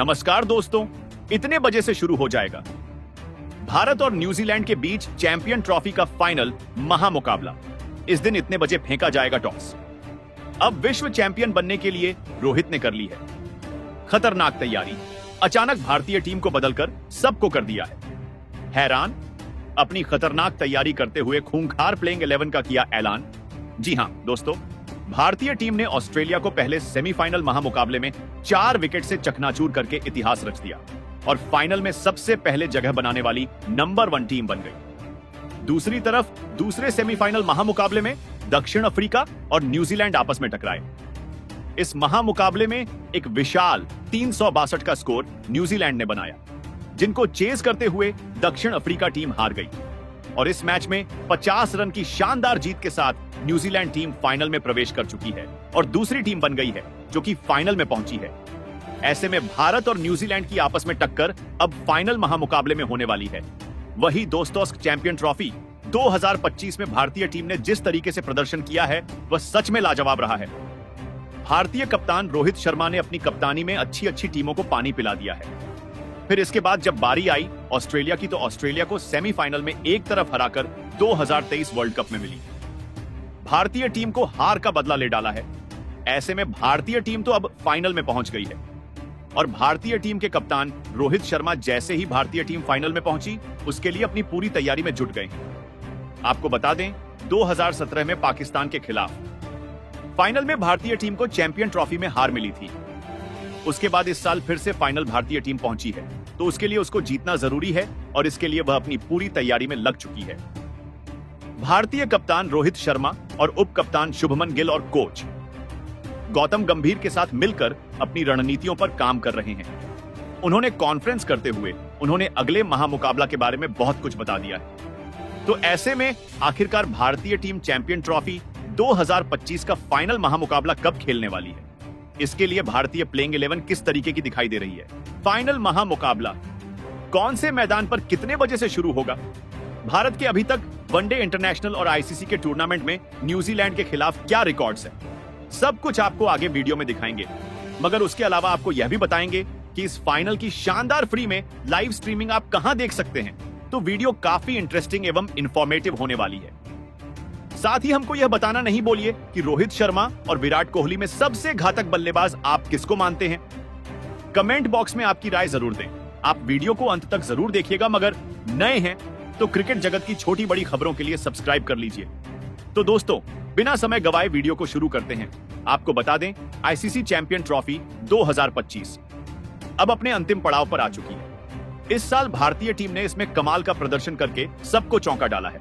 नमस्कार दोस्तों, इतने बजे से शुरू हो जाएगा भारत और न्यूजीलैंड के बीच चैंपियन ट्रॉफी का फाइनल महामुकाबला। इस दिन इतने बजे फेंका जाएगा टॉस। अब विश्व चैंपियन बनने के लिए रोहित ने कर ली है खतरनाक तैयारी। अचानक भारतीय टीम को बदलकर सबको कर दिया है हैरान। अपनी खतरनाक तैयारी करते हुए खूंखार प्लेइंग 11 का किया ऐलान। जी हां दोस्तों, भारतीय टीम ने ऑस्ट्रेलिया को पहले सेमीफाइनल महामुकाबले में 4 विकेट से चकनाचूर करके इतिहास रच दिया और फाइनल में सबसे पहले जगह बनाने वाली नंबर 1 टीम बन गई। दूसरी तरफ दूसरे सेमीफाइनल महामुकाबले में दक्षिण अफ्रीका और न्यूजीलैंड आपस में टकराए। इस महामुकाबले में एक विशाल 362 का स्कोर न्यूजीलैंड ने बनाया, जिनको चेज करते हुए दक्षिण अफ्रीका टीम हार गई और इस मैच में 50 रन की शानदार जीत के साथ न्यूजीलैंड टीम फाइनल में प्रवेश कर चुकी है और दूसरी टीम बन गई है जो कि फाइनल में पहुंची है। ऐसे में भारत और न्यूजीलैंड की आपस में टक्कर अब फाइनल महामुकाबले में होने वाली है। वही दोस्तोस्क चैंपियन ट्रॉफी 2025 में भारतीय टीम ने जिस तरीके से प्रदर्शन किया है वह सच में लाजवाब रहा है। भारतीय कप्तान रोहित शर्मा ने अपनी कप्तानी में अच्छी टीमों को पानी पिला दिया है। फिर इसके बाद जब बारी आई ऑस्ट्रेलिया की, तो ऑस्ट्रेलिया को सेमीफाइनल में एक तरफ हराकर 2023 वर्ल्ड कप में मिली। भारतीय टीम को हार का बदला ले डाला है। ऐसे में भारतीय टीम तो अब फाइनल में पहुंच गई है और भारतीय टीम के कप्तान रोहित शर्मा जैसे ही भारतीय टीम फाइनल में पहुंची, उसके लिए अपनी पूरी तैयारी में जुट गए। आपको बता दें, 2017 में पाकिस्तान के खिलाफ फाइनल में भारतीय टीम को चैंपियन ट्रॉफी में हार मिली थी। उसके बाद इस साल फिर से फाइनल भारतीय टीम पहुंची है, तो उसके लिए उसको जीतना जरूरी है और इसके लिए वह अपनी पूरी तैयारी में लग चुकी है। भारतीय कप्तान रोहित शर्मा और उप कप्तान शुभमन गिल और कोच गौतम गंभीर के साथ मिलकर अपनी रणनीतियों पर काम कर रहे हैं। उन्होंने कॉन्फ्रेंस करते हुए उन्होंने अगले महामुकाबला के बारे में बहुत कुछ बता दिया है। तो ऐसे में आखिरकार भारतीय टीम चैंपियन ट्रॉफी 2025 का फाइनल महामुकाबला कब खेलने वाली है, इसके लिए भारतीय प्लेइंग 11 किस तरीके की दिखाई दे रही है। फाइनल महामुकाबला कौन से मैदान पर कितने बजे से शुरू होगा। भारत के अभी तक वनडे इंटरनेशनल और आईसीसी के टूर्नामेंट में न्यूजीलैंड के खिलाफ क्या रिकॉर्ड्स हैं, सब कुछ आपको आगे वीडियो में दिखाएंगे। मगर उसके अलावा आपको यह भी बताएंगे कि इस फाइनल की शानदार फ्री में लाइव स्ट्रीमिंग आप कहां देख सकते हैं। तो वीडियो काफी इंटरेस्टिंग एवं इंफॉर्मेटिव होने वाली है। साथ ही हमको यह बताना नहीं भूलिए कि रोहित शर्मा और विराट कोहली में सबसे घातक बल्लेबाज आप किसको मानते हैं। कमेंट बॉक्स में आपकी राय जरूर दें। आप वीडियो को अंत तक जरूर देखिएगा, मगर नए हैं तो क्रिकेट जगत की छोटी बड़ी खबरों के लिए सब्सक्राइब कर लीजिए। तो दोस्तों, बिना समय गवाए वीडियो को शुरू करते हैं। आपको बता दें, आईसीसी चैंपियन ट्रॉफी 2025 अब अपने अंतिम पड़ाव पर आ चुकी है। इस साल भारतीय टीम ने इसमें कमाल का प्रदर्शन करके सबको चौंका डाला है।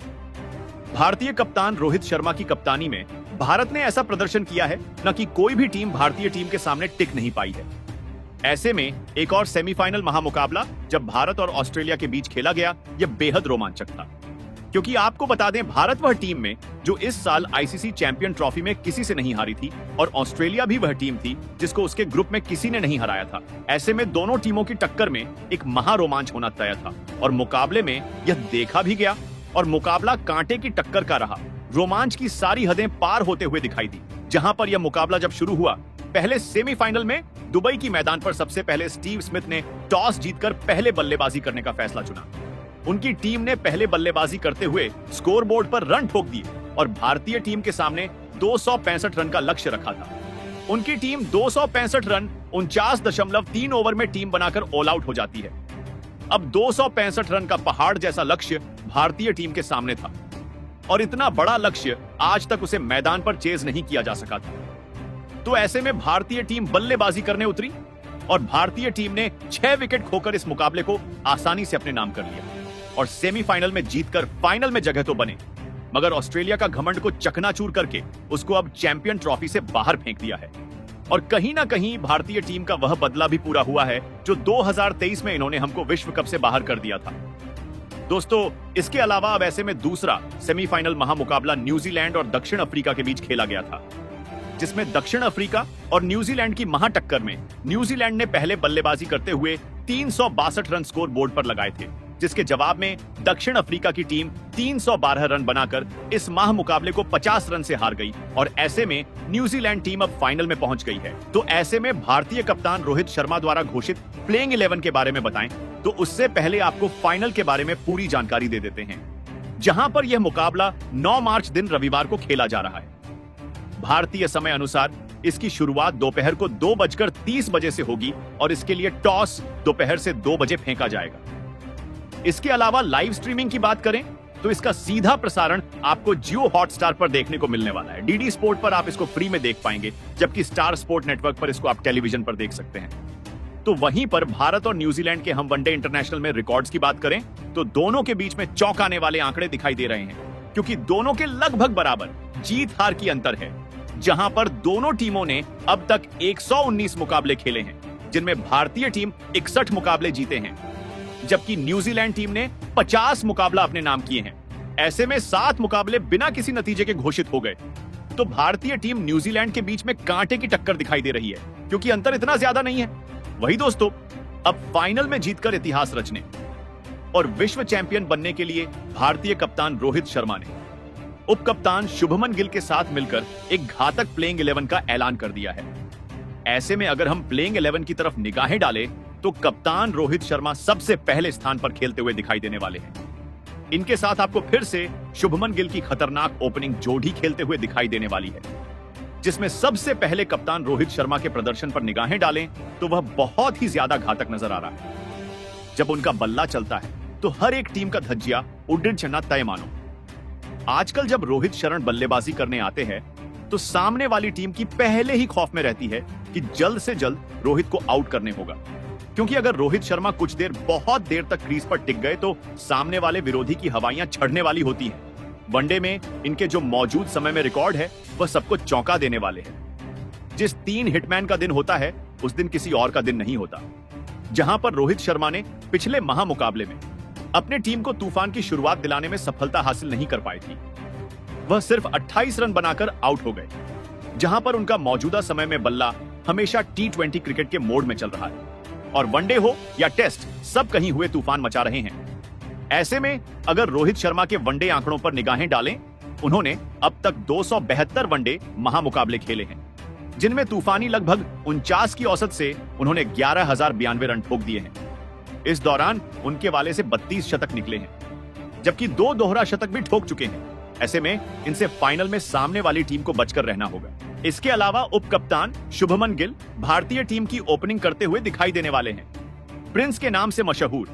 भारतीय कप्तान रोहित शर्मा की कप्तानी में भारत ने ऐसा प्रदर्शन किया है न कि कोई भी टीम भारतीय टीम के सामने टिक नहीं पाई है। ऐसे में एक और सेमीफाइनल महामुकाबला जब भारत और ऑस्ट्रेलिया के बीच खेला गया, यह बेहद रोमांचक था, क्योंकि आपको बता दें, भारत वह टीम में जो इस साल आईसीसी चैंपियन ट्रॉफी में किसी से नहीं हारी थी और ऑस्ट्रेलिया भी वह टीम थी जिसको उसके ग्रुप में किसी ने नहीं हराया था। ऐसे में दोनों टीमों की टक्कर में एक महारोमांच होना तय था और मुकाबले में यह देखा भी गया और मुकाबला कांटे की टक्कर का रहा। रोमांच की सारी हदें पार होते हुए दिखाई दी। जहां पर यह मुकाबला जब शुरू हुआ, पहले सेमीफाइनल में दुबई की मैदान पर सबसे पहले स्टीव स्मिथ ने टॉस जीतकर पहले बल्लेबाजी करने का फैसला चुना। उनकी टीम ने पहले बल्लेबाजी करते हुए स्कोरबोर्ड पर रन ठोक दिए और भारतीय टीम के सामने 265 रन का लक्ष्य रखा था। उनकी टीम 265 रन 49.3 ओवर में टीम बनाकर ऑल आउट हो जाती है। अब 265 रन का पहाड़ जैसा लक्ष्य भारतीय टीम के सामने था और इतना बड़ा लक्ष्य आज तक उसे मैदान पर चेज नहीं किया जा सका था। तो ऐसे में भारतीय टीम बल्लेबाजी करने उतरी और भारतीय टीम ने 6 विकेट खोकर इस मुकाबले को आसानी से अपने नाम कर लिया और सेमीफाइनल में जीतकर फाइनल में जगह तो बने, मगर ऑस्ट्रेलिया का घमंड को चकनाचूर करके उसको अब चैंपियन ट्रॉफी से बाहर फेंक दिया है। और कहीं ना कहीं भारतीय टीम का वह बदला भी पूरा हुआ है जो 2023 में इन्होंने हमको विश्व कप से बाहर कर दिया था। दोस्तों, इसके अलावा अब ऐसे में दूसरा सेमीफाइनल महामुकाबला न्यूजीलैंड और दक्षिण अफ्रीका के बीच खेला गया था, जिसमें दक्षिण अफ्रीका और न्यूजीलैंड की महाटक्कर में न्यूजीलैंड ने पहले बल्लेबाजी करते हुए 362 रन स्कोर बोर्ड पर लगाए थे, जिसके जवाब में दक्षिण अफ्रीका की टीम 312 रन बनाकर इस महामुकाबले को 50 रन से हार गई और ऐसे में न्यूजीलैंड टीम अब फाइनल में पहुंच गई है। तो ऐसे में भारतीय कप्तान रोहित शर्मा द्वारा घोषित प्लेइंग 11 के बारे में बताएं, तो उससे पहले आपको फाइनल के बारे में पूरी जानकारी दे देते हैं, जहां पर यह मुकाबला 9 मार्च दिन रविवार को खेला जा रहा है। भारतीय समय अनुसार इसकी शुरुआत दोपहर को 2:30 बजे से होगी और इसके लिए टॉस दोपहर से 2 बजे फेंका जाएगा। इसके अलावा लाइव स्ट्रीमिंग की बात करें तो इसका सीधा प्रसारण आपको जियो हॉटस्टार पर देखने को मिलने वाला है। डीडी स्पोर्ट पर आप इसको फ्री में देख पाएंगे, जबकि स्टार स्पोर्ट नेटवर्क पर इसको आप टेलीविजन पर देख सकते हैं। तो वहीं पर भारत और न्यूजीलैंड के हम वनडे इंटरनेशनल में रिकॉर्ड्स की बात करें तो दोनों के बीच में चौंकाने वाले आंकड़े दिखाई दे रहे हैं, क्योंकि दोनों के लगभग बराबर जीत हार की अंतर है, जहां पर दोनों टीमों ने अब तक 119 मुकाबले खेले हैं, जिनमें भारतीय टीम 61 मुकाबले जीते हैं, जबकि न्यूजीलैंड टीम ने 50 मुकाबला अपने नाम किए हैं। ऐसे में 7 मुकाबले बिना किसी नतीजे के घोषित हो गए। तो भारतीय टीम न्यूजीलैंड के बीच में कांटे की टक्कर दिखाई दे रही है, क्योंकि अंतर इतना ज्यादा नहीं है। वही दोस्तों, अब फाइनल में जीतकर इतिहास रचने और विश्व चैंपियन बनने के लिए भारतीय कप्तान रोहित शर्मा ने उप कप्तान शुभमन गिल के साथ मिलकर एक घातक प्लेइंग 11 का ऐलान कर दिया है। ऐसे में अगर हम प्लेइंग 11 की तरफ निगाहें डालें तो कप्तान रोहित शर्मा सबसे पहले स्थान पर खेलते हुए दिखाई देने वाले हैं। इनके साथ आपको फिर से शुभमन गिल की खतरनाक ओपनिंग जोड़ी खेलते हुए दिखाई देने वाली है, जिसमें सबसे पहले कप्तान रोहित शर्मा के प्रदर्शन पर निगाहें डालें तो वह बहुत ही ज्यादा घातक नजर आ रहा है। जब उनका बल्ला चलता है तो हर एक टीम का धज्जिया उड्डीन चढ़ना तय मानो। आजकल जब रोहित शरण बल्लेबाजी करने आते हैं तो सामने वाली टीम की पहले ही खौफ में रहती है कि जल्द से जल्द रोहित को आउट करने होगा, क्योंकि अगर रोहित शर्मा कुछ देर बहुत देर तक क्रीज पर टिक गए तो सामने वाले विरोधी की हवाइयां छड़ने वाली होती हैं। वनडे में इनके जो मौजूद समय में रिकॉर्ड है वह सबको चौंका देने वाले हैं। जिस 3 हिटमैन का दिन होता है उस दिन किसी और का दिन नहीं होता। जहां पर रोहित शर्मा ने पिछले महामुकाबले में अपने टीम को तूफान की शुरुआत दिलाने में सफलता हासिल नहीं कर पाई थी। वह सिर्फ 28 रन बनाकर आउट हो गए, जहां पर उनका मौजूदा समय में बल्ला हमेशा T20 क्रिकेट के मोड में चल रहा है और वनडे हो या टेस्ट, सब कहीं हुए तूफान मचा रहे हैं। ऐसे में अगर रोहित शर्मा के वनडे आंकड़ों पर निगाहें डालें, उन्होंने अब तक 272 वनडे महामुकाबले खेले हैं, जिनमें तूफानी लगभग 49 की औसत से उन्होंने 11,092 रन ठोक दिए हैं। इस दौरान उनके वाले से 32 शतक निकले हैं, जबकि 2 दोहरा शतक भी ठोक चुके हैं। ऐसे में इनसे फाइनल में सामने वाली टीम को बचकर रहना होगा। इसके अलावा उप कप्तान शुभमन गिल भारतीय टीम की ओपनिंग करते हुए दिखाई देने वाले हैं। प्रिंस के नाम से मशहूर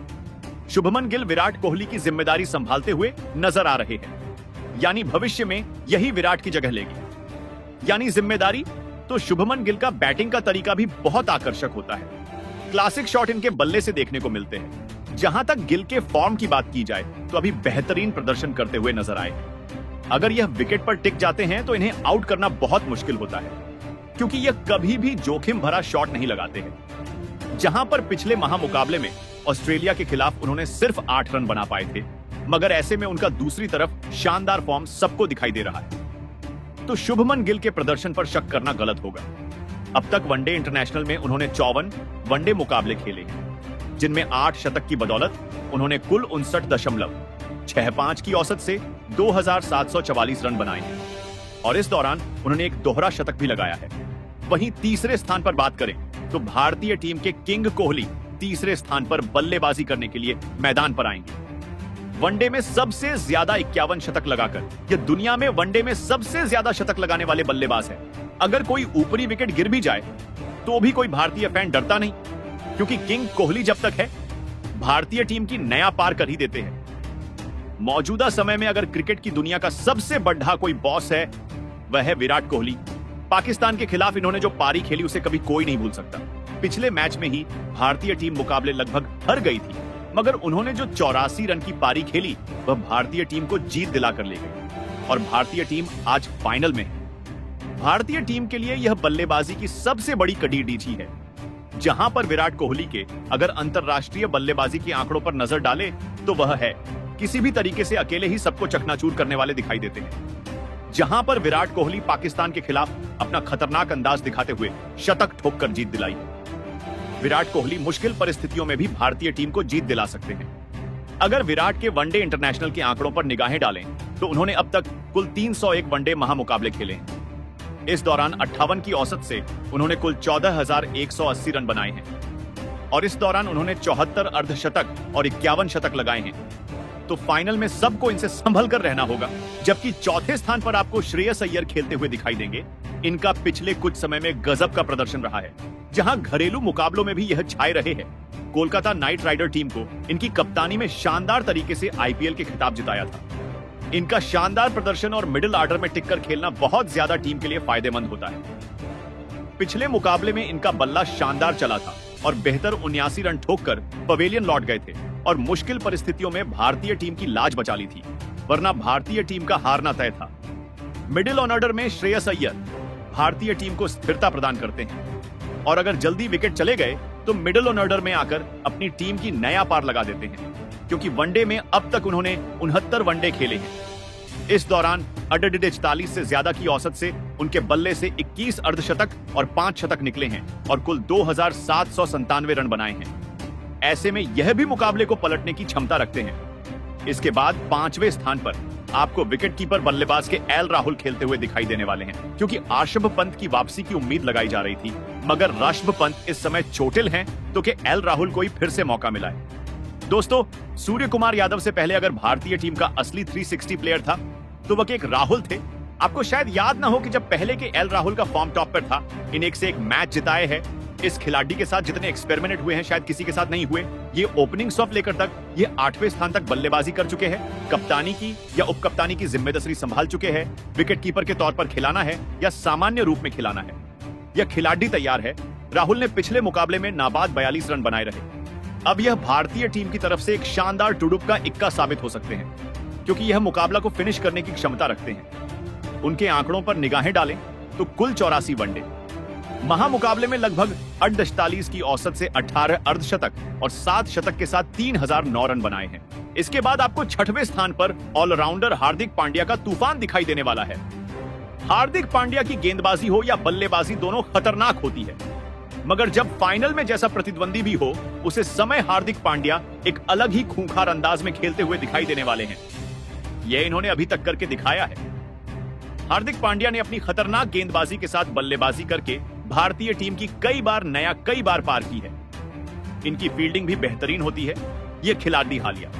शुभमन गिल विराट कोहली की जिम्मेदारी संभालते हुए नजर आ रहे हैं, यानी भविष्य में यही विराट की जगह लेगी। यानी जिम्मेदारी तो शुभमन गिल का बैटिंग का तरीका भी बहुत आकर्षक होता है। क्लासिक शॉट इनके बल्ले से देखने को मिलते हैं। जहां तक गिल के फॉर्म की बात की जाए तो अभी बेहतरीन प्रदर्शन करते हुए नजर आए हैं। अगर यह विकेट पर टिक जाते हैं तो इन्हें आउट करना बहुत मुश्किल होता है, क्योंकि यह कभी भी जोखिम भरा शॉट नहीं लगाते हैं। जहां पर पिछले महामुकाबले में ऑस्ट्रेलिया के खिलाफ उन्होंने सिर्फ 8 रन बना पाए थे, मगर ऐसे में उनका दूसरी तरफ शानदार फॉर्म सबको दिखाई दे रहा है। तो शुभमन गिल के प्रदर्शन पर शक करना गलत होगा। अब तक वनडे इंटरनेशनल में उन्होंने 54 वनडे मुकाबले खेले हैं, जिनमें 8 शतक की बदौलत उन्होंने कुल 59.65 की औसत से 2,744 रन बनाए हैं और इस दौरान उन्होंने एक दोहरा शतक भी लगाया है। वहीं तीसरे स्थान पर बात करें तो भारतीय टीम के किंग कोहली तीसरे स्थान पर बल्लेबाजी करने के लिए मैदान पर आएंगे। वनडे में सबसे ज्यादा 51 शतक लगाकर यह दुनिया में वनडे में सबसे ज्यादा शतक लगाने वाले बल्लेबाज है। अगर कोई ऊपरी विकेट गिर भी जाए तो भी कोई भारतीय फैन डरता नहीं, क्योंकि किंग कोहली जब तक है भारतीय टीम की नया पार कर ही देते हैं। मौजूदा समय में अगर क्रिकेट की दुनिया का सबसे बड़ा कोई बॉस है वह है विराट कोहली। पाकिस्तान के खिलाफ इन्होंने जो पारी खेली उसे कभी कोई नहीं भूल सकता। पिछले मैच में ही भारतीय टीम मुकाबले लगभग हार गई थी, मगर उन्होंने जो 84 रन की पारी खेली वह भारतीय टीम को जीत दिलाकर ले गई और भारतीय टीम आज फाइनल में है। भारतीय टीम के लिए यह बल्लेबाजी की सबसे बड़ी कड़ी है। जहां पर विराट कोहली के अगर अंतरराष्ट्रीय बल्लेबाजी के आंकड़ों पर नजर डाले तो वह है किसी भी तरीके से अकेले ही सबको चकनाचूर करने वाले दिखाई देते हैं। जहां पर विराट कोहली पाकिस्तान के खिलाफ अपना खतरनाक अंदाज दिखाते हुए शतक ठोककर जीत दिलाई। विराट कोहली मुश्किल परिस्थितियों में भी भारतीय टीम को जीत दिला सकते हैं। अगर विराट के वनडे इंटरनेशनल के आंकड़ों पर निगाहें डालें तो उन्होंने अब तक कुल 301 वनडे महामुकाबले खेले हैं। इस दौरान 58 की औसत से उन्होंने कुल 14,180 रन बनाए हैं और इस दौरान उन्होंने 74 अर्धशतक और 51 शतक लगाए हैं। तो फाइनल में सबको इनसे संभल कर रहना होगा। जबकि चौथे स्थान पर आपको श्रेयस अय्यर खेलते हुए दिखाई देंगे। इनका पिछले कुछ समय में गजब का प्रदर्शन रहा है, जहां घरेलू मुकाबलों में भी यह छाए रहे हैं। कोलकाता नाइट राइडर टीम को इनकी कप्तानी में शानदार तरीके से आईपीएल के खिताब जिताया था। इनका शानदार प्रदर्शन और मिडिल ऑर्डर में टिककर खेलना बहुत ज्यादा टीम के लिए फायदेमंद होता है। पिछले मुकाबले में इनका बल्ला शानदार चला था और बेहतर 79 रन ठोककर पवेलियन लौट गए थे और मुश्किल परिस्थितियों में भारतीय टीम की लाज बचा ली थी, वरना भारतीय टीम का हारना तय था। मिडिल ऑर्डर में श्रेयस अय्यर भारतीय टीम को स्थिरता प्रदान करते हैं और अगर जल्दी विकेट चले गए तो मिडिल ऑर्डर में आकर अपनी टीम की नया पार लगा देते हैं, क्योंकि वनडे में अब तक उन्होंने 69 वनडे खेले हैं। इस दौरान अडडिडे 44 से ज्यादा की औसत से उनके बल्ले से 21 अर्धशतक और 5 शतक निकले हैं और कुल 2,797 रन बनाए हैं। ऐसे में यह भी मुकाबले को पलटने की क्षमता रखते हैं। इसके बाद 5वें स्थान पर आपको विकेटकीपर बल्लेबाज के एल राहुल खेलते हुए दिखाई देने वाले हैं, क्योंकि आर्षभ पंत की वापसी की उम्मीद लगाई जा रही थी, मगर ऋषभ पंत इस समय चोटिल हैं तो कि एल राहुल को ही फिर से मौका मिला है। दोस्तों, सूर्य कुमार यादव से पहले अगर भारतीय टीम का असली 360 प्लेयर था तो वह एक राहुल थे। आपको शायद याद ना हो कि जब पहले के एल राहुल का फॉर्म टॉप पर था, इन एक से एक मैच जिताए हैं। इस खिलाड़ी के साथ जितने एक्सपेरिमेंट हुए हैं शायद किसी के साथ नहीं हुए। ये ओपनिंग स्टॉप लेकर तक ये 8वें स्थान तक बल्लेबाजी कर चुके हैं, कप्तानी की या उप कप्तानी की जिम्मेदारी संभाल चुके हैं, विकेटकीपर के तौर पर खिलाना है या सामान्य रूप में खिलाना है। यह खिलाड़ी तैयार है। राहुल ने पिछले मुकाबले में नाबाद 42 रन बनाए रहे। अब यह भारतीय टीम की तरफ से एक शानदार टुडुप का इक्का साबित हो सकते हैं, क्योंकि यह मुकाबला को फिनिश करने की क्षमता रखते हैं। उनके आंकड़ों पर निगाहें डालें तो कुल 84 वनडे, महामुकाबले में लगभग 48 की औसत से 18 अर्धशतक और 7 शतक के साथ 3009 रन बनाए हैं। इसके बाद आपको 6वें स्थान पर ऑलराउंडर हार्दिक पांड्या का तूफान दिखाई देने वाला है। हार्दिक पांड्या की गेंदबाजी हो या बल्लेबाजी दोनों खतरनाक होती है, मगर जब फाइनल में जैसा प्रतिद्वंदी भी हो, उसे समय हार्दिक पांड्या एक अलग ही खूंखार अंदाज में खेलते हुए दिखाई देने वाले हैं। यह इन्होंने अभी तक करके दिखाया है। हार्दिक पांड्या ने अपनी खतरनाक गेंदबाजी के साथ बल्लेबाजी करके भारतीय टीम की कई बार पार की है। इनकी फील्डिंग भी बेहतरीन होती है। यह खिलाड़ी हालिया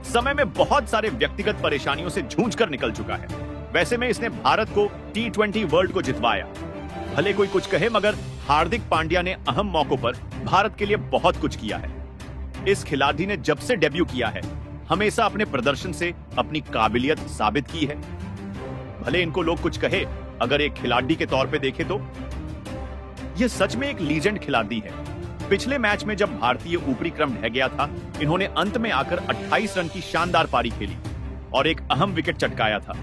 समय में बहुत सारे व्यक्तिगत परेशानियों से जूझकर निकल चुका है। वैसे में इसने भारत को T20 वर्ल्ड को जितवाया। भले कोई कुछ कहे, मगर हार्दिक पांड्या ने अहम मौकों पर भारत के लिए बहुत कुछ किया है। इस खिलाड़ी ने जब से डेब्यू किया है, हमेशा अपने प्रदर्शन से अपनी काबिलियत साबित की है। भले इनको लोग कुछ कहे, अगर एक खिलाड़ी के तौर पे देखे तो यह सच में एक लीजेंड खिलाड़ी है। पिछले मैच में जब भारतीय ऊपरी क्रम ढह गया था, इन्होंने अंत में आकर 28 रन की शानदार पारी खेली और एक अहम विकेट चटकाया था।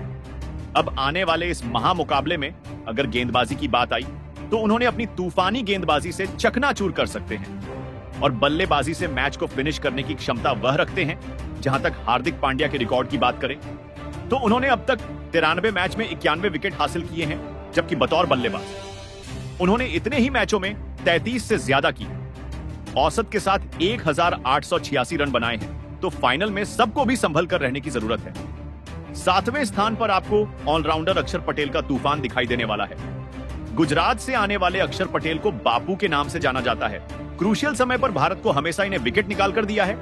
अब आने वाले इस महामुकाबले में अगर गेंदबाजी की बात आई तो उन्होंने अपनी तूफानी गेंदबाजी से चकनाचूर कर सकते हैं और बल्लेबाजी से मैच को फिनिश करने की क्षमता वह रखते हैं। जहां तक हार्दिक पांड्या के रिकॉर्ड की बात करें तो उन्होंने अब तक 93 मैच में 91 विकेट हासिल किए हैं, जबकि बतौर बल्लेबाज उन्होंने इतने ही मैचों में 33 से ज्यादा की औसत के साथ 1886 रन बनाए हैं। तो फाइनल में सबको भी संभल कर रहने की जरूरत है। 7वें स्थान पर आपको ऑलराउंडर अक्षर पटेल का तूफान दिखाई देने वाला है। गुजरात से आने वाले अक्षर पटेल को बापू के नाम से जाना जाता है। क्रूशियल समय पर भारत को हमेशा इन्हें विकेट निकाल कर दिया है।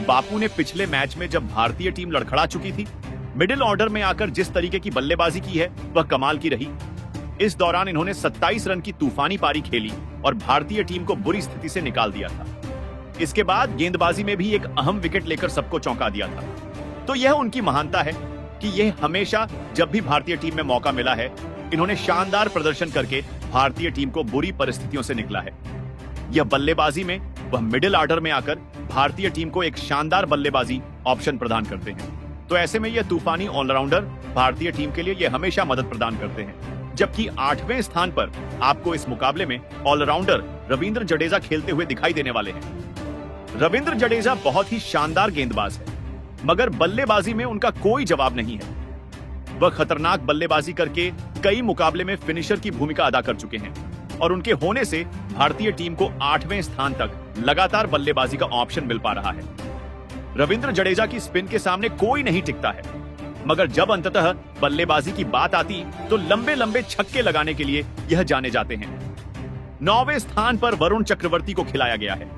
बापू ने पिछले मैच में जब भारतीय टीम लड़खड़ा चुकी थी, मिडिल ऑर्डर में आकर जिस तरीके की बल्लेबाजी की है वह कमाल की रही। इस दौरान इन्होंने 27 रन की तूफानी पारी खेली और भारतीय टीम को बुरी स्थिति से निकाल दिया था। इसके बाद गेंदबाजी में भी एक अहम विकेट लेकर सबको चौंका दिया था। तो यह उनकी महानता है कि यह हमेशा जब भी भारतीय टीम में मौका मिला है, इन्होंने शानदार प्रदर्शन करके भारतीय टीम को बुरी परिस्थितियों से निकला है। यह बल्लेबाजी में वह मिडिल ऑर्डर में आकर भारतीय टीम को एक शानदार बल्लेबाजी ऑप्शन प्रदान करते हैं। तो ऐसे में यह तूफानी ऑलराउंडर भारतीय टीम के लिए यह हमेशा मदद प्रदान करते हैं। जबकि 8वें स्थान पर आपको इस मुकाबले में ऑलराउंडर रविंद्र जडेजा खेलते हुए दिखाई देने वाले हैं। रविंद्र जडेजा बहुत ही शानदार गेंदबाज है, मगर बल्लेबाजी में उनका कोई जवाब नहीं है। वह खतरनाक बल्लेबाजी करके कई मुकाबले में फिनिशर की भूमिका अदा कर चुके हैं और उनके होने से भारतीय टीम को 8वें स्थान तक लगातार बल्लेबाजी का ऑप्शन मिल पा रहा है। रविंद्र जडेजा की स्पिन के सामने कोई नहीं टिकता है, मगर जब अंततः बल्लेबाजी की बात आती तो लंबे लंबे छक्के लगाने के लिए यह जाने जाते हैं। 9वें स्थान पर वरुण चक्रवर्ती को खिलाया गया है।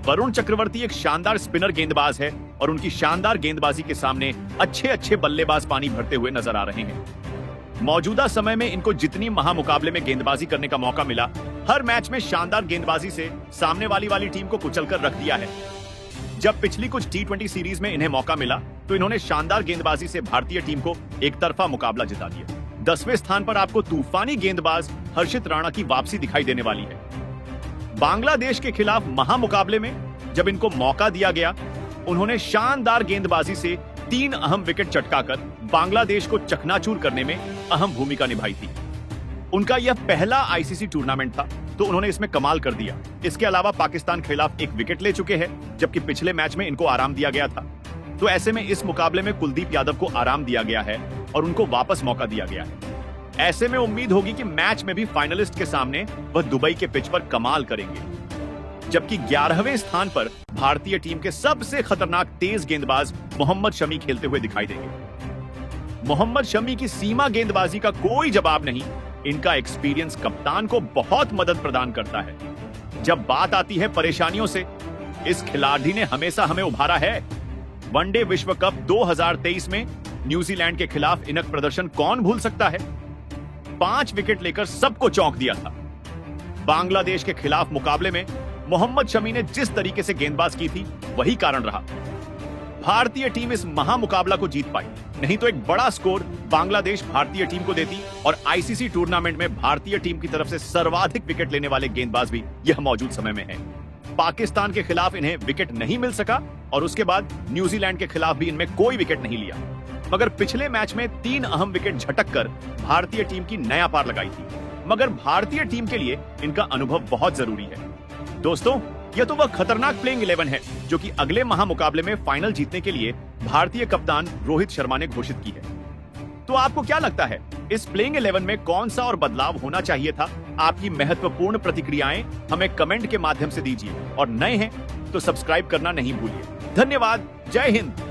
वरुण चक्रवर्ती एक शानदार स्पिनर गेंदबाज है और उनकी शानदार गेंदबाजी के सामने अच्छे अच्छे बल्लेबाज पानी भरते हुए नजर आ रहे हैं। मौजूदा समय में इनको जितनी महामुकाबले में गेंदबाजी करने का मौका मिला, हर मैच में शानदार गेंदबाजी से सामने वाली टीम को कुचलकर रख दिया है। जब पिछली कुछ T20 सीरीज में इन्हें मौका मिला तो इन्होंने शानदार गेंदबाजी से भारतीय टीम को एक तरफा मुकाबला जिता दिया। 10वें स्थान पर आपको तूफानी गेंदबाज हर्षित राणा की वापसी दिखाई देने वाली है। बांग्लादेश के खिलाफ महामुकाबले में जब इनको मौका दिया गया, उन्होंने शानदार गेंदबाजी से 3 अहम विकेट चटकाकर बांग्लादेश को चकनाचूर करने में अहम भूमिका निभाई थी। उनका यह पहला आईसीसी टूर्नामेंट था तो उन्होंने इसमें कमाल कर दिया। इसके अलावा पाकिस्तान के खिलाफ 1 विकेट ले चुके हैं, जबकि पिछले मैच में इनको आराम दिया गया था। तो ऐसे में इस मुकाबले में कुलदीप यादव को आराम दिया गया है और उनको वापस मौका दिया गया है। ऐसे में उम्मीद होगी कि मैच में भी फाइनलिस्ट के सामने वह दुबई के पिच पर कमाल करेंगे। जबकि 11वें स्थान पर भारतीय टीम के सबसे खतरनाक तेज गेंदबाज मोहम्मद शमी खेलते हुए दिखाई देंगे। मोहम्मद शमी की सीमा गेंदबाजी का कोई जवाब नहीं। इनका एक्सपीरियंस कप्तान को बहुत मदद प्रदान करता है। जब बात आती है परेशानियों से, इस खिलाड़ी ने हमेशा हमें उभारा है। वनडे विश्व कप 2023 में न्यूजीलैंड के खिलाफ इनका प्रदर्शन कौन भूल सकता है। 5 विकेट लेकर सबको चौंक दिया था। बांग्लादेश के खिलाफ मुकाबले में मोहम्मद शमी ने जिस तरीके से गेंदबाज की थी, वही कारण रहा भारतीय टीम इस महामुकाबला को जीत पाई। नहीं तो एक बड़ा स्कोर बांग्लादेश भारतीय टीम को देती और आईसीसी टूर्नामेंट में भारतीय टीम की तरफ से सर्वाधिक विकेट लेने वाले गेंदबाज भी यह मौजूद समय में है। पाकिस्तान के खिलाफ इन्हें विकेट नहीं मिल सका और उसके बाद न्यूजीलैंड के खिलाफ भी इनमें कोई विकेट नहीं लिया, मगर पिछले मैच में 3 अहम विकेट झटक कर भारतीय टीम की नया पार लगाई थी। मगर भारतीय टीम के लिए इनका अनुभव बहुत जरूरी है। दोस्तों, यह तो वह खतरनाक प्लेइंग 11 है जो कि अगले महामुकाबले में फाइनल जीतने के लिए भारतीय कप्तान रोहित शर्मा ने घोषित की है। तो आपको क्या लगता है, इस प्लेइंग 11 में कौन सा और बदलाव होना चाहिए था? आपकी महत्वपूर्ण प्रतिक्रियाएं हमें कमेंट के माध्यम से दीजिए और नए हैं तो सब्सक्राइब करना नहीं भूलिए। धन्यवाद। जय हिंद।